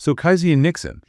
So Keisean Nixon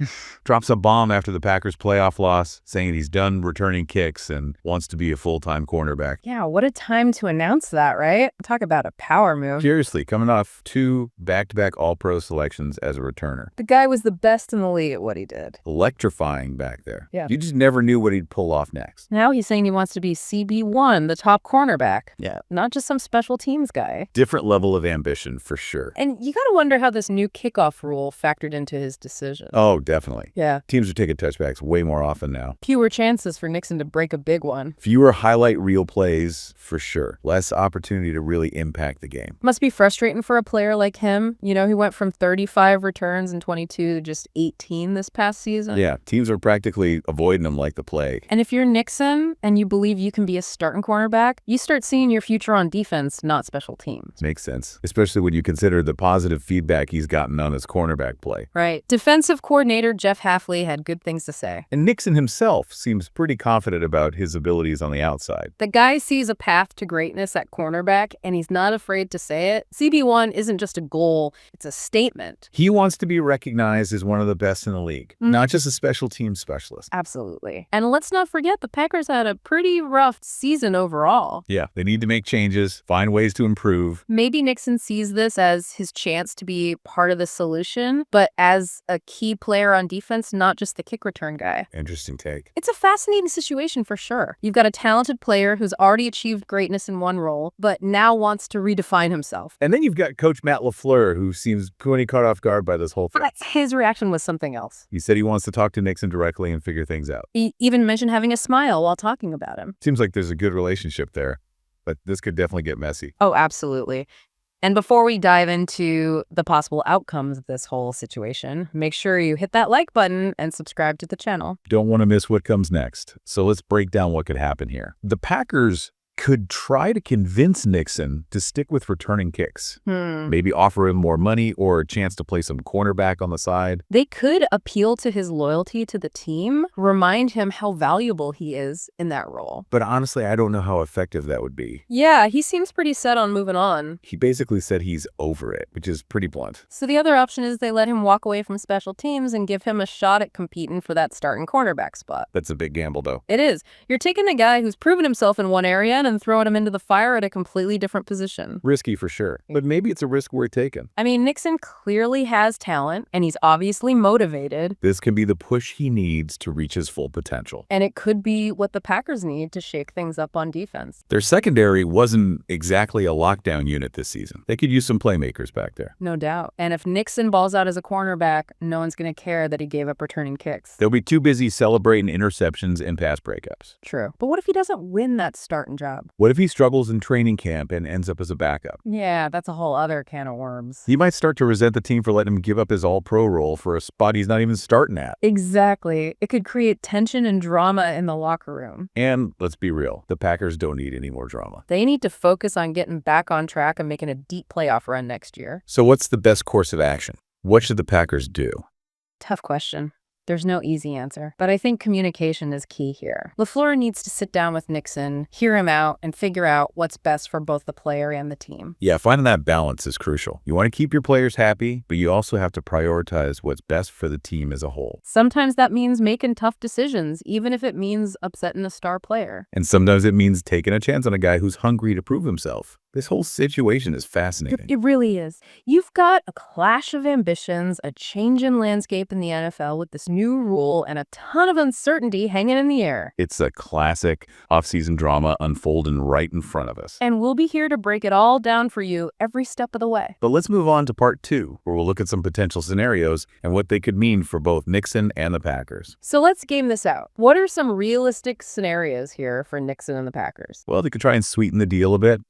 drops a bomb after the Packers' playoff loss, saying he's done returning kicks and wants to be a full-time cornerback. Yeah, what a time to announce that, right? Talk about a power move. Seriously, coming off 2 back-to-back All-Pro selections as a returner. The guy was the best in the league at what he did. Electrifying back there. Yeah. You just never knew what he'd pull off next. Now he's saying he wants to be CB1, the top cornerback. Yeah. Not just some special teams guy. Different level of ambition, for sure. And you gotta wonder how this new kickoff rule factored into his decision. Oh, definitely. Yeah. Teams are taking touchbacks way more often now. Fewer chances for Nixon to break a big one. Fewer highlight reel plays, for sure. Less opportunity to really impact the game. Must be frustrating for a player like him. You know, he went from 35 returns in 22 to just 18 this past season. Yeah, teams are practically avoiding him like the plague. And if you're Nixon and you believe you can be a starting cornerback, you start seeing your future on defense, not special teams. Makes sense, especially when you consider the positive feedback he's gotten on his cornerback play. Right. Defensive coordinator Jeff Hafley had good things to say. And Nixon himself seems pretty confident about his abilities on the outside. The guy sees a path to greatness at cornerback, and he's not afraid to say it. CB1 isn't just a goal, it's a statement. He wants to be recognized as one of the best in the league, not just a special team specialist. Absolutely. And let's not forget, the Packers had a pretty rough season overall. Yeah, they need to make changes, find ways to improve. Maybe Nixon sees this as his chance to be part of the solution, but as a key player on defense, not just the kick return guy. Interesting take. It's a fascinating situation for sure. You've got a talented player who's already achieved greatness in one role, but now wants to redefine himself. And then you've got Coach Matt LaFleur, who seems pretty caught off guard by this whole thing. His reaction was something else. He said he wants to talk to Nixon directly and figure things out. He even mentioned having a smile while talking about him. Seems like there's a good relationship there, but this could definitely get messy. Oh, absolutely. And before we dive into the possible outcomes of this whole situation, make sure you hit that like button and subscribe to the channel. Don't want to miss what comes next. So let's break down what could happen here. The Packers could try to convince Nixon to stick with returning kicks. Maybe offer him more money or a chance to play some cornerback on the side. They could appeal to his loyalty to the team, remind him how valuable he is in that role. But honestly, I don't know how effective that would be. Yeah, he seems pretty set on moving on. He basically said he's over it, which is pretty blunt. So the other option is they let him walk away from special teams and give him a shot at competing for that starting cornerback spot. That's a big gamble, though. It is. You're taking a guy who's proven himself in one area and throwing him into the fire at a completely different position. Risky for sure, but maybe it's a risk worth taking. I mean, Nixon clearly has talent, and he's obviously motivated. This can be the push he needs to reach his full potential. And it could be what the Packers need to shake things up on defense. Their secondary wasn't exactly a lockdown unit this season. They could use some playmakers back there. No doubt. And if Nixon balls out as a cornerback, no one's going to care that he gave up returning kicks. They'll be too busy celebrating interceptions and pass breakups. True. But what if he doesn't win that starting job? What if he struggles in training camp and ends up as a backup? Yeah, that's a whole other can of worms. He might start to resent the team for letting him give up his all-pro role for a spot he's not even starting at. Exactly. It could create tension and drama in the locker room. And let's be real, the Packers don't need any more drama. They need to focus on getting back on track and making a deep playoff run next year. So what's the best course of action? What should the Packers do? Tough question. There's no easy answer, but I think communication is key here. LaFleur needs to sit down with Nixon, hear him out, and figure out what's best for both the player and the team. Yeah, finding that balance is crucial. You want to keep your players happy, but you also have to prioritize what's best for the team as a whole. Sometimes that means making tough decisions, even if it means upsetting a star player. And sometimes it means taking a chance on a guy who's hungry to prove himself. This whole situation is fascinating. It really is. You've got a clash of ambitions, a change in landscape in the NFL with this new rule, and a ton of uncertainty hanging in the air. It's a classic off-season drama unfolding right in front of us. And we'll be here to break it all down for you every step of the way. But let's move on to part 2, where we'll look at some potential scenarios and what they could mean for both Nixon and the Packers. So let's game this out. What are some realistic scenarios here for Nixon and the Packers? Well, they could try and sweeten the deal a bit,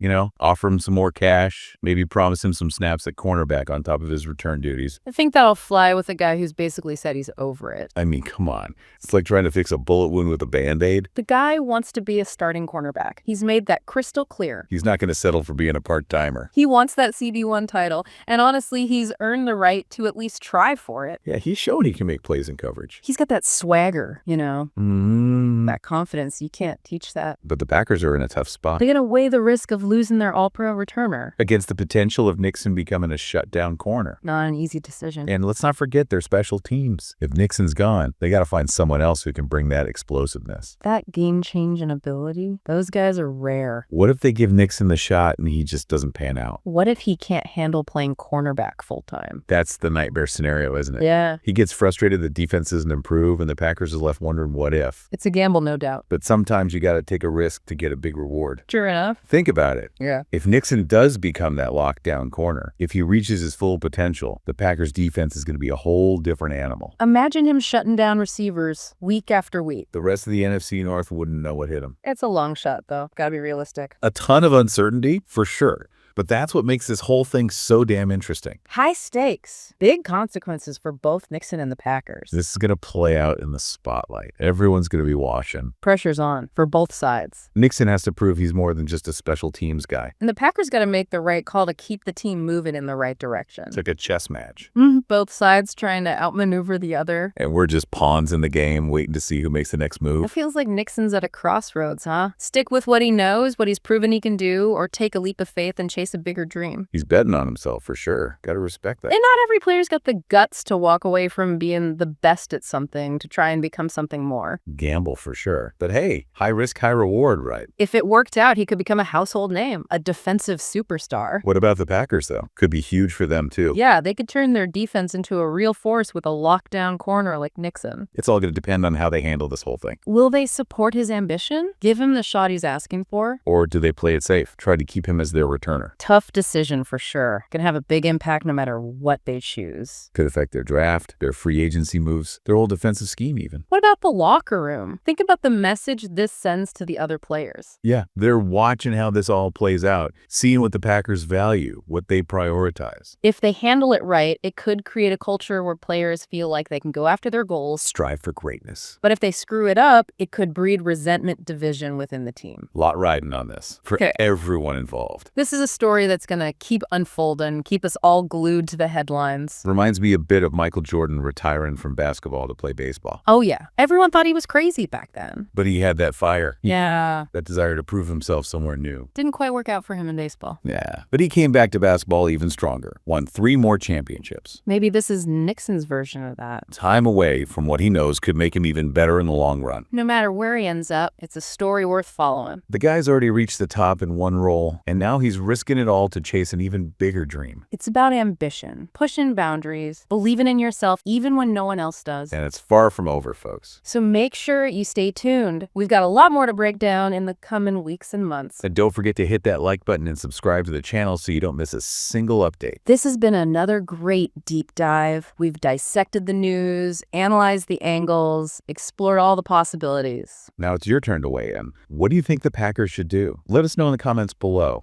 offer him some more cash, maybe promise him some snaps at cornerback on top of his return duties. I think that'll fly with a guy who's basically said he's over it. I mean, come on. It's like trying to fix a bullet wound with a Band-Aid. The guy wants to be a starting cornerback. He's made that crystal clear. He's not going to settle for being a part-timer. He wants that CB1 title, and honestly, he's earned the right to at least try for it. Yeah, he's shown he can make plays in coverage. He's got that swagger, that confidence. You can't teach that. But the Packers are in a tough spot. They're going to weigh the risk of losing their all-pro returner. Against the potential of Nixon becoming a shutdown corner. Not an easy decision. And let's not forget their special teams. If Nixon's gone, they got to find someone else who can bring that explosiveness. That game change in ability, those guys are rare. What if they give Nixon the shot and he just doesn't pan out? What if he can't handle playing cornerback full-time? That's the nightmare scenario, isn't it? Yeah. He gets frustrated the defense doesn't improve and the Packers are left wondering what if. It's a gamble, no doubt. But sometimes you got to take a risk to get a big reward. Sure enough. Think about it. Yeah. If Nixon does become that lockdown corner, if he reaches his full potential, the Packers defense is going to be a whole different animal. Imagine him shutting down receivers week after week. The rest of the NFC North wouldn't know what hit him. It's a long shot, though. Gotta be realistic. A ton of uncertainty, for sure. But that's what makes this whole thing so damn interesting. High stakes. Big consequences for both Nixon and the Packers. This is going to play out in the spotlight. Everyone's going to be watching. Pressure's on for both sides. Nixon has to prove he's more than just a special teams guy. And the Packers got to make the right call to keep the team moving in the right direction. It's like a chess match. Both sides trying to outmaneuver the other. And we're just pawns in the game, waiting to see who makes the next It move. feels like Nixon's at a crossroads, huh? Stick with what he knows, what he's proven he can do, or take a leap of faith and chase a bigger dream. He's betting on himself for sure. Got to respect that. And not every player's got the guts to walk away from being the best at something to try and become something more. Gamble for sure. But hey, high risk, high reward, right? If it worked out, he could become a household name, a defensive superstar. What about the Packers, though? Could be huge for them, too. Yeah, they could turn their defense into a real force with a lockdown corner like Nixon. It's all going to depend on how they handle this whole thing. Will they support his ambition? Give him the shot he's asking for? Or do they play it safe? Try to keep him as their returner? Tough decision for sure. Can have a big impact no matter what they choose. Could affect their draft, their free agency moves, their whole defensive scheme even. What about the locker room? Think about the message this sends to the other players. Yeah, they're watching how this all plays out, seeing what the Packers value, what they prioritize. If they handle it right, it could create a culture where players feel like they can go after their goals. Strive for greatness. But if they screw it up, it could breed resentment, division within the team. Lot riding on this for everyone involved. This is a story that's going to keep unfolding, keep us all glued to the headlines. Reminds me a bit of Michael Jordan retiring from basketball to play baseball. Oh, yeah. Everyone thought he was crazy back then. But he had that fire. Yeah. That desire to prove himself somewhere new. Didn't quite work out for him in baseball. Yeah. But he came back to basketball even stronger. Won 3 more championships. Maybe this is Nixon's version of that. Time away from what he knows could make him even better in the long run. No matter where he ends up, it's a story worth following. The guy's already reached the top in one role, and now he's risking it all to chase an even bigger dream. It's about ambition, pushing boundaries, believing in yourself even when no one else does. And it's far from over, folks. So make sure you stay tuned. We've got a lot more to break down in the coming weeks and months. And don't forget to hit that like button and subscribe to the channel so you don't miss a single update. This has been another great deep dive. We've dissected the news, analyzed the angles, explored all the possibilities. Now it's your turn to weigh in. What do you think the Packers should do? Let us know in the comments below.